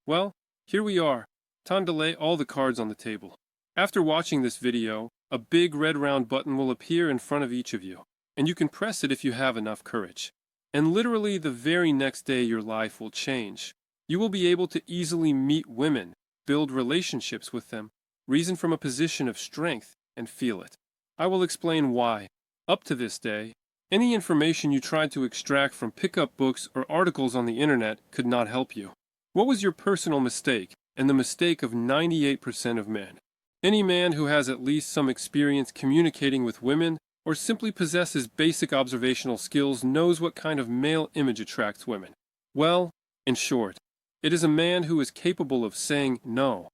Well, here we are. Time to lay all the cards on the table. After watching this video, a big red round button will appear in front of each of you, and you can press it if you have enough courage. And literally the very next day your life will change. You will be able to easily meet women, build relationships with them, reason from a position of strength, and feel it. I will explain why. Up to this day, any information you tried to extract from pickup books or articles on the internet could not help you. What was your personal mistake, and the mistake of 98% of men? Any man who has at least some experience communicating with women or simply possesses basic observational skills knows what kind of male image attracts women. Well, in short, it is a man who is capable of saying no.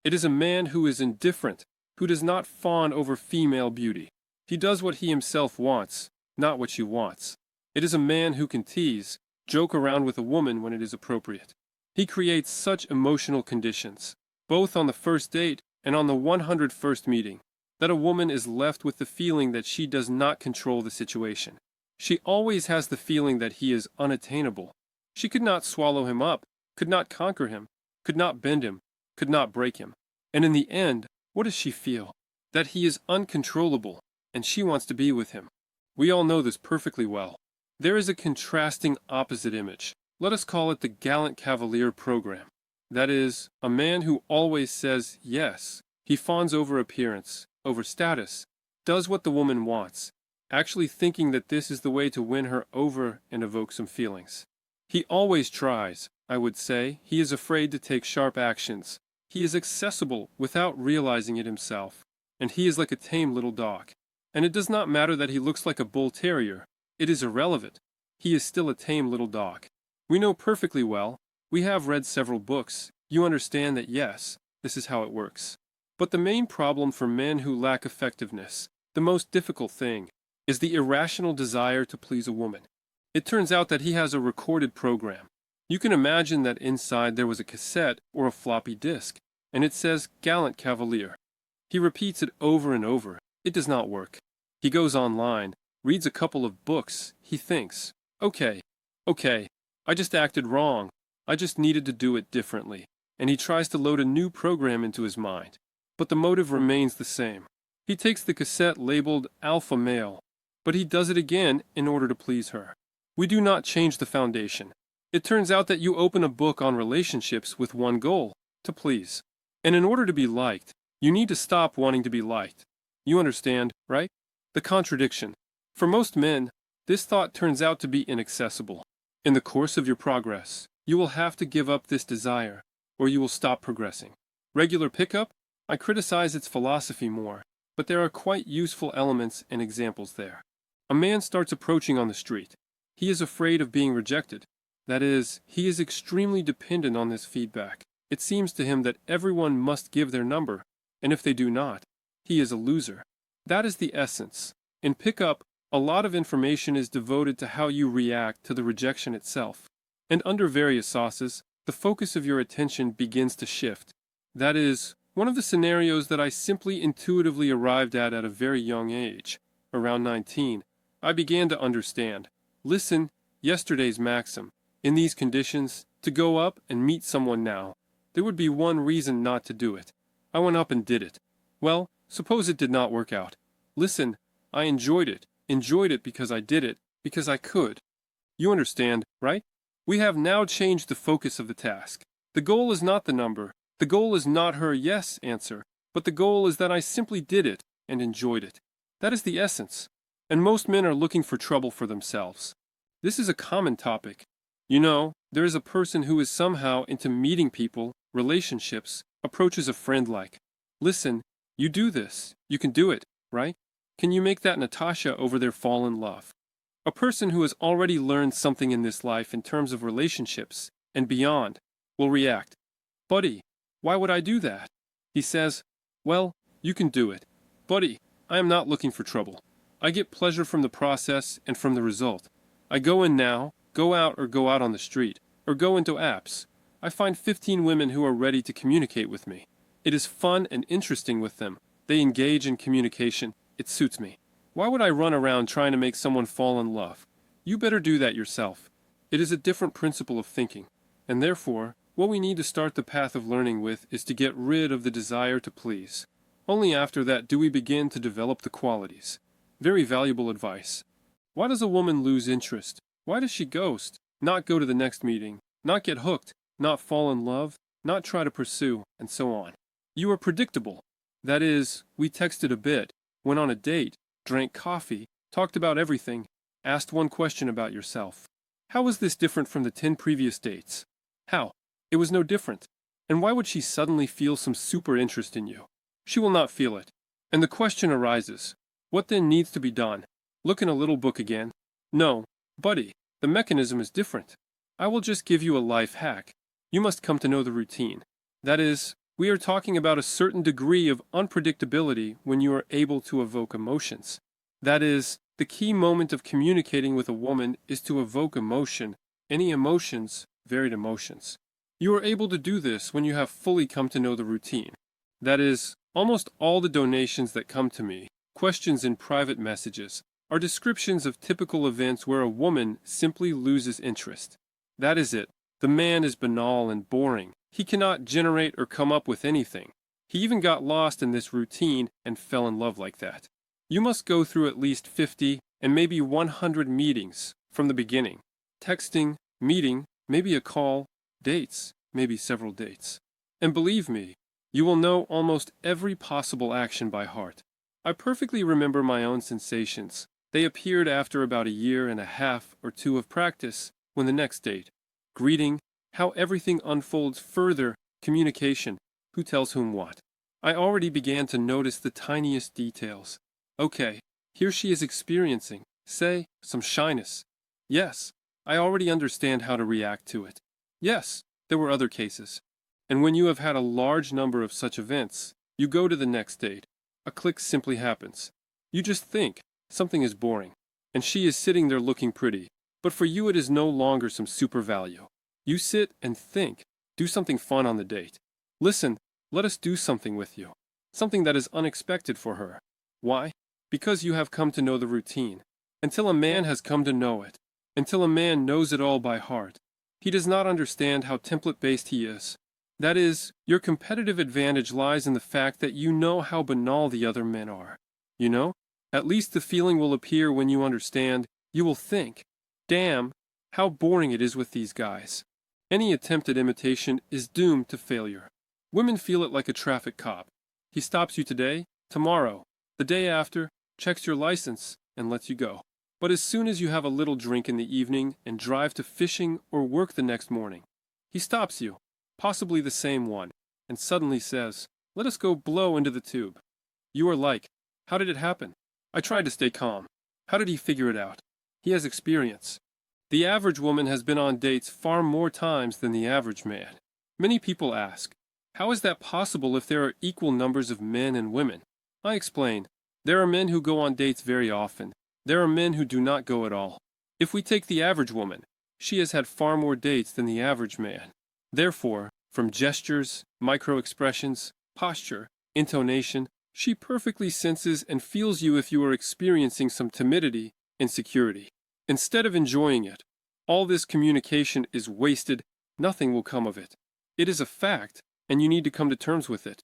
It is a man who is indifferent, who does not fawn over female beauty. He does what he himself wants, not what she wants. It is a man who can tease, joke around with a woman when it is appropriate. He creates such emotional conditions, both on the first date and on the 101st meeting, that a woman is left with the feeling that she does not control the situation. She always has the feeling that he is unattainable. She could not swallow him up, could not conquer him, could not bend him, could not break him. And in the end, what does she feel? That he is uncontrollable, and she wants to be with him. We all know this perfectly well. There is a contrasting opposite image. Let us call it the gallant cavalier program. That is, a man who always says yes. He fawns over appearance, over status, does what the woman wants, actually thinking that this is the way to win her over and evoke some feelings. He always tries, I would say. He is afraid to take sharp actions. He is accessible without realizing it himself. And he is like a tame little dog. And it does not matter that he looks like a bull terrier. It is irrelevant. He is still a tame little dog. We know perfectly well. We have read several books. You understand that yes, this is how it works. But the main problem for men who lack effectiveness, the most difficult thing, is the irrational desire to please a woman. It turns out that he has a recorded program. You can imagine that inside there was a cassette or a floppy disk, and it says Gallant Cavalier. He repeats it over and over. It does not work. He goes online, reads a couple of books. He thinks, okay, I just acted wrong. I just needed to do it differently. And he tries to load a new program into his mind. But the motive remains the same. He takes the cassette labeled Alpha Male, but he does it again in order to please her. We do not change the foundation. It turns out that you open a book on relationships with one goal, to please. And in order to be liked, you need to stop wanting to be liked. You understand, right? The contradiction. For most men, this thought turns out to be inaccessible. In the course of your progress, you will have to give up this desire, or you will stop progressing. Regular pickup? I criticize its philosophy more, but there are quite useful elements and examples there. A man starts approaching on the street. He is afraid of being rejected. That is, he is extremely dependent on this feedback. It seems to him that everyone must give their number, and if they do not, he is a loser. That is the essence. In pickup, a lot of information is devoted to how you react to the rejection itself. And under various sauces, the focus of your attention begins to shift. That is, one of the scenarios that I simply intuitively arrived at a very young age, around 19, I began to understand. Listen, yesterday's maxim. In these conditions, to go up and meet someone now, there would be one reason not to do it. I went up and did it. Well, suppose it did not work out. Listen, I enjoyed it because I did it, because I could. You understand, right? We have now changed the focus of the task. The goal is not the number. The goal is not her yes answer, but the goal is that I simply did it and enjoyed it. That is the essence. And most men are looking for trouble for themselves. This is a common topic. You know, there is a person who is somehow into meeting people, relationships, approaches a friend like, listen, you do this, you can do it, right? Can you make that Natasha over there fall in love? A person who has already learned something in this life in terms of relationships and beyond will react, buddy, why would I do that? He says, well, you can do it. Buddy, I am not looking for trouble. I get pleasure from the process and from the result. I go in now, go out on the street, or go into apps. I find 15 women who are ready to communicate with me. It is fun and interesting with them. They engage in communication. It suits me. Why would I run around trying to make someone fall in love? You better do that yourself. It is a different principle of thinking, and therefore, What we need to start the path of learning with is to get rid of the desire to please. Only after that do we begin to develop the qualities. Very valuable advice. Why does a woman lose interest? Why does she ghost? Not go to the next meeting? Not get hooked? Not fall in love? Not try to pursue? And so on. You are predictable. That is, we texted a bit, went on a date, drank coffee, talked about everything, asked one question about yourself. How was this different from the 10 previous dates? How? It was no different. And why would she suddenly feel some super interest in you? She will not feel it. And the question arises, what then needs to be done? Look in a little book again. No, buddy, the mechanism is different. I will just give you a life hack. You must come to know the routine. That is, we are talking about a certain degree of unpredictability when you are able to evoke emotions. That is, the key moment of communicating with a woman is to evoke emotion, any emotions, varied emotions. You are able to do this when you have fully come to know the routine. That is, almost all the donations that come to me, questions in private messages, are descriptions of typical events where a woman simply loses interest. That is it. The man is banal and boring. He cannot generate or come up with anything. He even got lost in this routine and fell in love like that. You must go through at least 50 and maybe 100 meetings from the beginning. Texting, meeting, maybe a call, dates, maybe several dates. And believe me, you will know almost every possible action by heart. I perfectly remember my own sensations. They appeared after about a year and a half or two of practice, when the next date, greeting, how everything unfolds further, communication, who tells whom what. I already began to notice the tiniest details. Okay, here she is experiencing, say, some shyness. Yes, I already understand how to react to it. Yes, there were other cases. And when you have had a large number of such events, you go to the next date. A click simply happens. You just think, something is boring, and she is sitting there looking pretty. But for you it is no longer some super value. You sit and think, do something fun on the date. Listen, let us do something with you. Something that is unexpected for her. Why? Because you have come to know the routine. Until a man has come to know it, until a man knows it all by heart, he does not understand how template-based he is. That is, your competitive advantage lies in the fact that you know how banal the other men are. You know? At least the feeling will appear when you understand. You will think, damn, how boring it is with these guys. Any attempt at imitation is doomed to failure. Women feel it like a traffic cop. He stops you today, tomorrow, the day after, checks your license, and lets you go. But as soon as you have a little drink in the evening and drive to fishing or work the next morning, he stops you, possibly the same one, and suddenly says, let us go blow into the tube. You are like, how did it happen? I tried to stay calm. How did he figure it out? He has experience. The average woman has been on dates far more times than the average man. Many people ask, how is that possible if there are equal numbers of men and women? I explain, there are men who go on dates very often. There are men who do not go at all. If we take the average woman, she has had far more dates than the average man. Therefore, from gestures, micro-expressions, posture, intonation, she perfectly senses and feels you if you are experiencing some timidity, insecurity. Instead of enjoying it, all this communication is wasted, nothing will come of it. It is a fact, and you need to come to terms with it.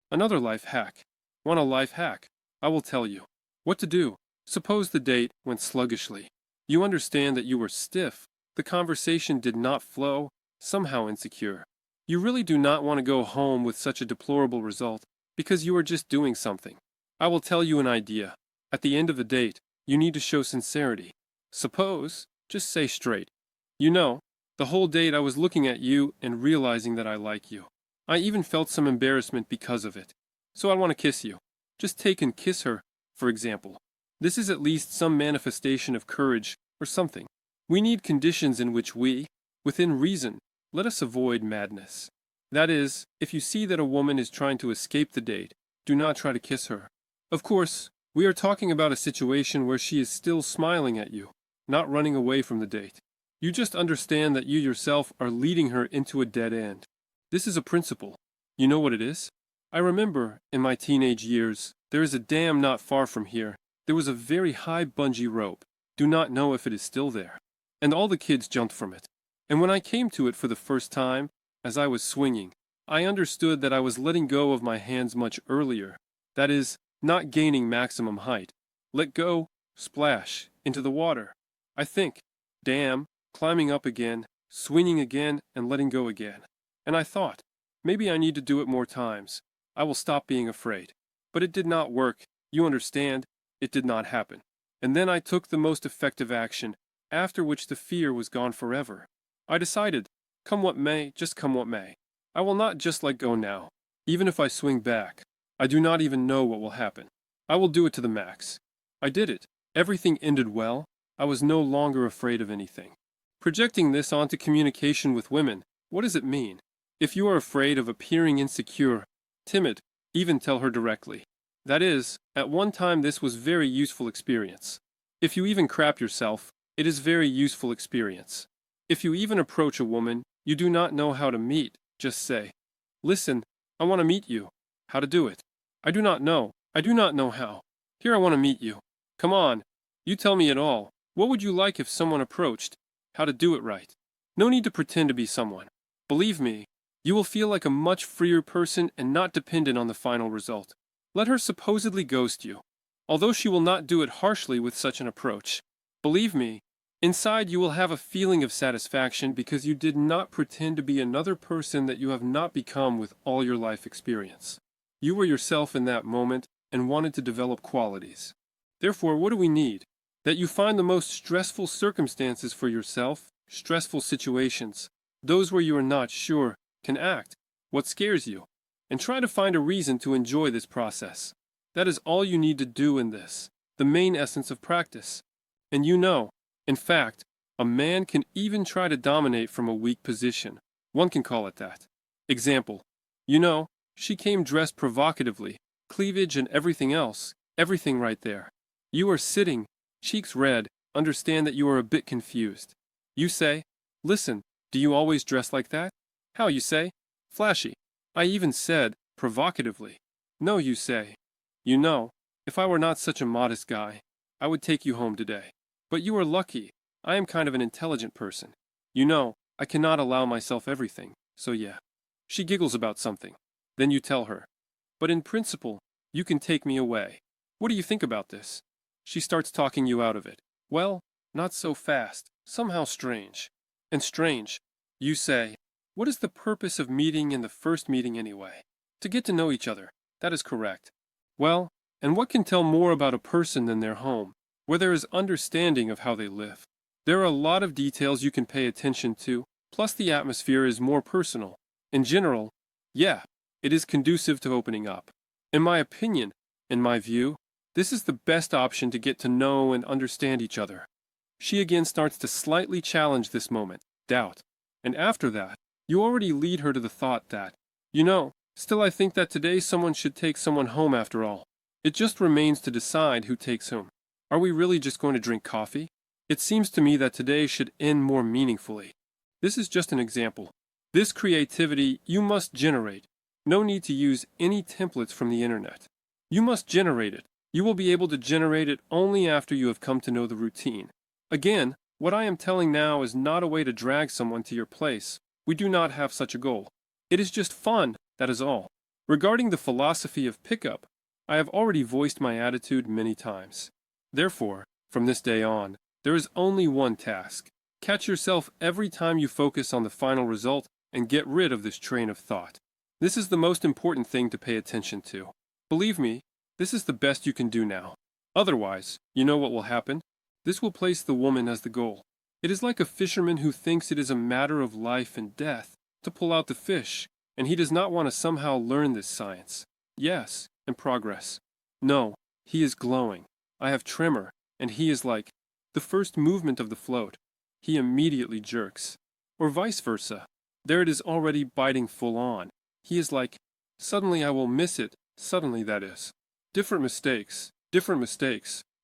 Another life hack. Want a life hack? I will tell you. What to do? Suppose the date went sluggishly. You understand that you were stiff, the conversation did not flow, somehow insecure. You really do not want to go home with such a deplorable result, because you are just doing something. I will tell you an idea. At the end of the date, you need to show sincerity. Suppose, just say straight, you know, the whole date I was looking at you and realizing that I like you. I even felt some embarrassment because of it. So I want to kiss you. Just take and kiss her, for example. This is at least some manifestation of courage or something. We need conditions in which we, within reason, let us avoid madness. That is, if you see that a woman is trying to escape the date, do not try to kiss her. Of course, we are talking about a situation where she is still smiling at you, not running away from the date. You just understand that you yourself are leading her into a dead end. This is a principle. You know what it is? I remember, in my teenage years, there is a dam not far from here. There was a very high bungee rope. Do not know if it is still there. And all the kids jumped from it. And when I came to it for the first time, as I was swinging, I understood that I was letting go of my hands much earlier. That is, not gaining maximum height. Let go, splash, into the water. I think, damn, climbing up again, swinging again, and letting go again. And I thought, maybe I need to do it more times. I will stop being afraid. But it did not work. You understand? It did not happen. And then I took the most effective action, after which the fear was gone forever. I decided, come what may, just come what may. I will not just let go now. Even if I swing back, I do not even know what will happen. I will do it to the max. I did it. Everything ended well. I was no longer afraid of anything. Projecting this onto communication with women, what does it mean? If you are afraid of appearing insecure, timid, even tell her directly. That is, at one time this was very useful experience. If you even crap yourself, it is very useful experience. If you even approach a woman you do not know how to meet, just say, listen, I want to meet you. How to do it? I do not know. I do not know how. Here I want to meet you. Come on. You tell me it all. What would you like if someone approached? How to do it right. No need to pretend to be someone. Believe me, you will feel like a much freer person and not dependent on the final result. Let her supposedly ghost you. Although she will not do it harshly with such an approach. Believe me, inside you will have a feeling of satisfaction because you did not pretend to be another person that you have not become with all your life experience. You were yourself in that moment and wanted to develop qualities. Therefore, what do we need? That you find the most stressful circumstances for yourself, stressful situations, those where you are not sure, can act, what scares you, and try to find a reason to enjoy this process. That is all you need to do in this, the main essence of practice. And you know, in fact, a man can even try to dominate from a weak position. One can call it that. Example, you know, she came dressed provocatively, cleavage and everything else, everything right there. You are sitting, cheeks red, understand that you are a bit confused. You say, listen, do you always dress like that? How, you say? Flashy. I even said, provocatively. No, you say. You know, if I were not such a modest guy, I would take you home today. But you are lucky. I am kind of an intelligent person. You know, I cannot allow myself everything, so yeah. She giggles about something. Then you tell her. But in principle, you can take me away. What do you think about this? She starts talking you out of it. Well, not so fast. Somehow strange. And strange. You say, what is the purpose of meeting in the first meeting anyway? To get to know each other. That is correct. Well, and what can tell more about a person than their home, where there is understanding of how they live? There are a lot of details you can pay attention to, plus the atmosphere is more personal. In general, yeah, it is conducive to opening up. In my opinion, in my view, this is the best option to get to know and understand each other. She again starts to slightly challenge this moment, doubt. And after that, you already lead her to the thought that, you know, still I think that today someone should take someone home after all. It just remains to decide who takes whom. Are we really just going to drink coffee? It seems to me that today should end more meaningfully. This is just an example. This creativity you must generate. No need to use any templates from the internet. You must generate it. You will be able to generate it only after you have come to know the routine. Again, what I am telling now is not a way to drag someone to your place. We do not have such a goal. It is just fun, that is all. Regarding the philosophy of pickup, I have already voiced my attitude many times. Therefore, from this day on, there is only one task. Catch yourself every time you focus on the final result and get rid of this train of thought. This is the most important thing to pay attention to. Believe me, this is the best you can do now. Otherwise, you know what will happen? This will place the woman as the goal. It is like a fisherman who thinks it is a matter of life and death to pull out the fish, and he does not want to somehow learn this science. Yes, and progress. No, he is glowing. I have tremor, and he is like the first movement of the float. He immediately jerks. Or vice versa. There it is already biting full on. He is like, suddenly I will miss it, suddenly that is. Different mistakes,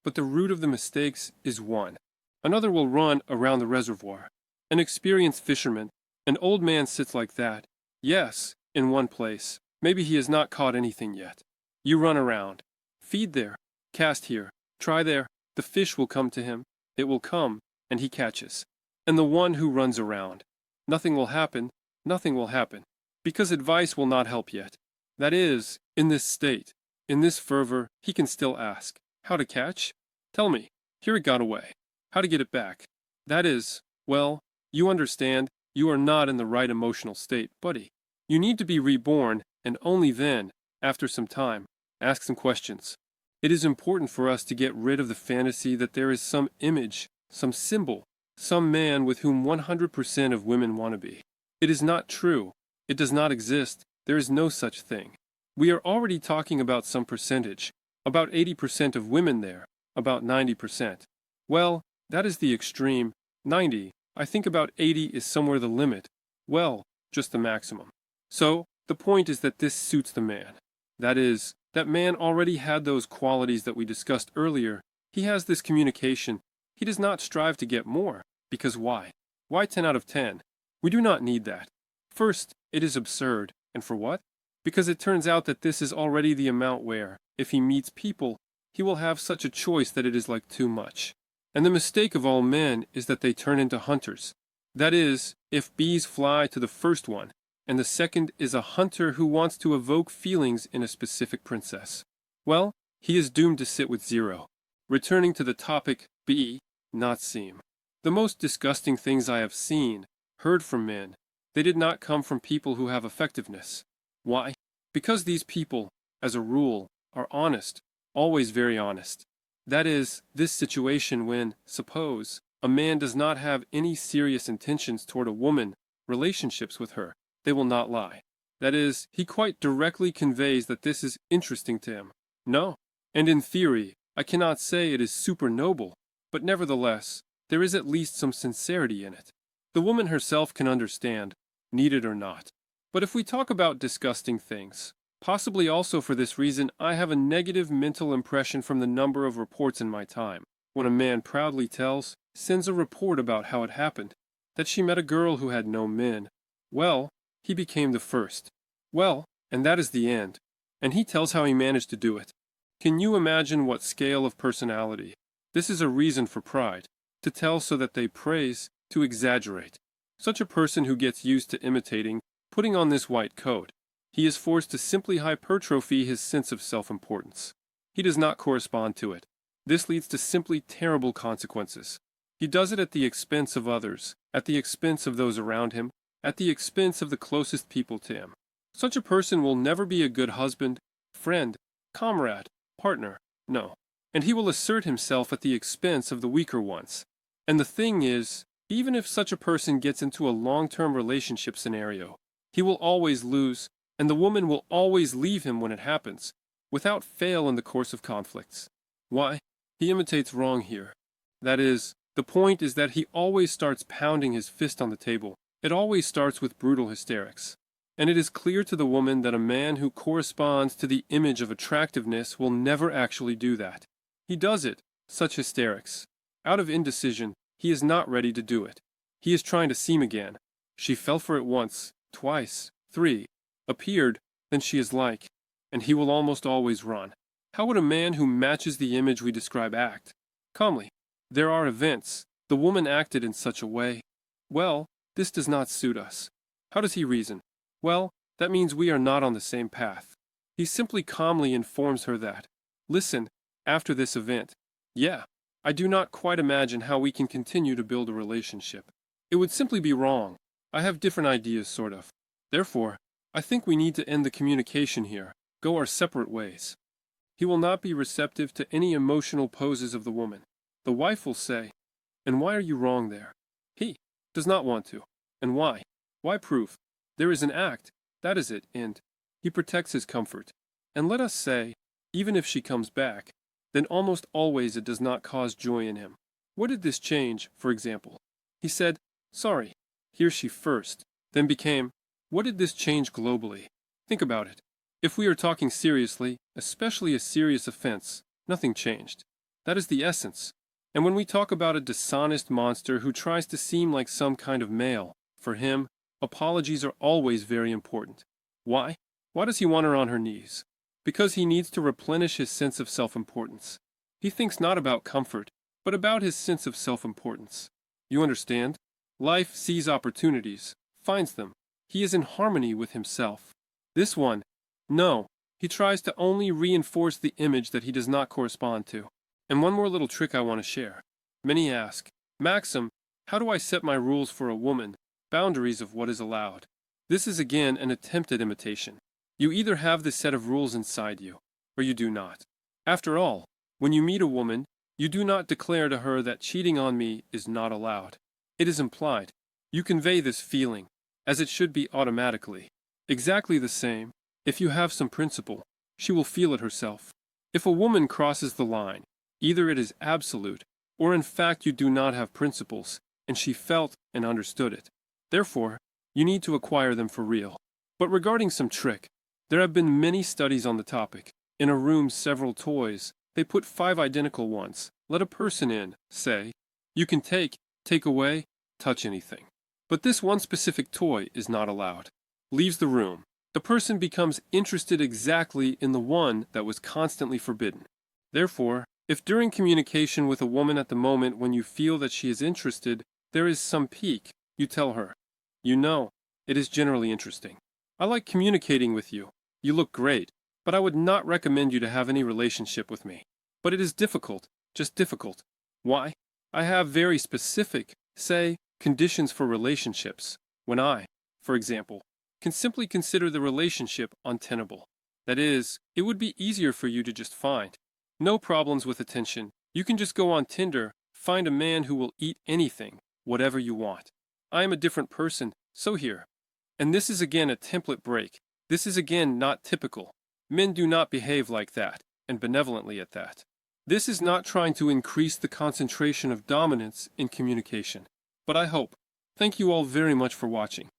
but the root of the mistakes is one. Another will run around the reservoir. An experienced fisherman, an old man sits like that. Yes, in one place. Maybe he has not caught anything yet. You run around. Feed there. Cast here. Try there. The fish will come to him. It will come, and he catches. And the one who runs around. Nothing will happen. nothing will happen, because advice will not help yet. That is, in this state, in this fervor, he can still ask, how to catch? Tell me, here it got away. How to get it back? That is, well, you understand, you are not in the right emotional state, buddy. You need to be reborn, and only then, after some time, ask some questions. It is important for us to get rid of the fantasy that there is some image, some symbol, some man with whom 100% of women want to be. It is not true. It does not exist. There is no such thing. We are already talking about some percentage, about 80% of women there, about 90%. Well, that is the extreme. 90, I think about 80 is somewhere the limit. Well, just the maximum. So, the point is that this suits the man. That is, that man already had those qualities that we discussed earlier. He has this communication. He does not strive to get more. Because why? Why 10 out of 10? We do not need that. First, it is absurd. And for what? Because it turns out that this is already the amount where, if he meets people, he will have such a choice that it is like too much. And the mistake of all men is that they turn into hunters. That is, if bees fly to the first one, and the second is a hunter who wants to evoke feelings in a specific princess. Well, he is doomed to sit with zero. Returning to the topic, be, not seem. The most disgusting things I have seen, heard from men, they did not come from people who have effectiveness. Why? Because these people, as a rule, are honest, always very honest. That is, this situation when, suppose, a man does not have any serious intentions toward a woman, relationships with her, they will not lie. That is, he quite directly conveys that this is interesting to him. No. And in theory, I cannot say it is super noble, but nevertheless, there is at least some sincerity in it. The woman herself can understand, need it or not. But if we talk about disgusting things, possibly also for this reason, I have a negative mental impression from the number of reports in my time. When a man proudly sends a report about how it happened, that she met a girl who had no men. Well, he became the first. Well, and that is the end. And he tells how he managed to do it. Can you imagine what scale of personality? This is a reason for pride. To tell so that they praise, to exaggerate. Such a person who gets used to imitating, putting on this white coat, he is forced to simply hypertrophy his sense of self-importance. He does not correspond to it. This leads to simply terrible consequences. He does it at the expense of others, at the expense of those around him, at the expense of the closest people to him. Such a person will never be a good husband, friend, comrade, partner, no. And he will assert himself at the expense of the weaker ones. And the thing is, even if such a person gets into a long-term relationship scenario, he will always lose, and the woman will always leave him when it happens, without fail in the course of conflicts. Why? He imitates wrong here. That is, the point is that he always starts pounding his fist on the table. It always starts with brutal hysterics. And it is clear to the woman that a man who corresponds to the image of attractiveness will never actually do that. He does it, such hysterics. Out of indecision, he is not ready to do it. He is trying to seem again. She fell for it once, twice, 3, appeared, then she is like, and he will almost always run. How would a man who matches the image we describe act? Calmly. There are events. The woman acted in such a way. Well, this does not suit us. How does he reason? Well, that means we are not on the same path. He simply calmly informs her that, listen, after this event, yeah, I do not quite imagine how we can continue to build a relationship. It would simply be wrong. I have different ideas, sort of. Therefore, I think we need to end the communication here, go our separate ways. He will not be receptive to any emotional poses of the woman. The wife will say, and why are you wrong there? He does not want to. And why? Why proof? There is an act, that is it, and he protects his comfort. And let us say, even if she comes back, then almost always it does not cause joy in him. What did this change, for example? He said, sorry, here she first, then became, what did this change globally? Think about it. If we are talking seriously, especially a serious offense, nothing changed. That is the essence. And when we talk about a dishonest monster who tries to seem like some kind of male, for him, apologies are always very important. Why? Why does he want her on her knees? Because he needs to replenish his sense of self-importance. He thinks not about comfort, but about his sense of self-importance. You understand? Life sees opportunities, finds them. He is in harmony with himself. This one, no, he tries to only reinforce the image that he does not correspond to. And one more little trick I want to share. Many ask, Maxim, how do I set my rules for a woman, boundaries of what is allowed? This is again an attempted imitation. You either have this set of rules inside you, or you do not. After all, when you meet a woman, you do not declare to her that cheating on me is not allowed. It is implied. You convey this feeling, as it should be automatically. Exactly the same, if you have some principle, she will feel it herself. If a woman crosses the line, either it is absolute, or in fact you do not have principles, and she felt and understood it. Therefore, you need to acquire them for real. But regarding some trick, there have been many studies on the topic. In a room several toys, they put 5 identical ones. Let a person in, say, you can take away, touch anything. But this one specific toy is not allowed. Leaves the room. The person becomes interested exactly in the one that was constantly forbidden. Therefore, if during communication with a woman at the moment when you feel that she is interested, there is some pique, you tell her, you know, it is generally interesting. I like communicating with you. You look great, but I would not recommend you to have any relationship with me. But it is difficult, just difficult. Why? I have very specific, say, conditions for relationships, when I, for example, can simply consider the relationship untenable. That is, it would be easier for you to just find. No problems with attention. You can just go on Tinder, find a man who will eat anything, whatever you want. I am a different person, so here. And this is again a template break. This is again not typical. Men do not behave like that, and benevolently at that. This is not trying to increase the concentration of dominance in communication. But I hope. Thank you all very much for watching.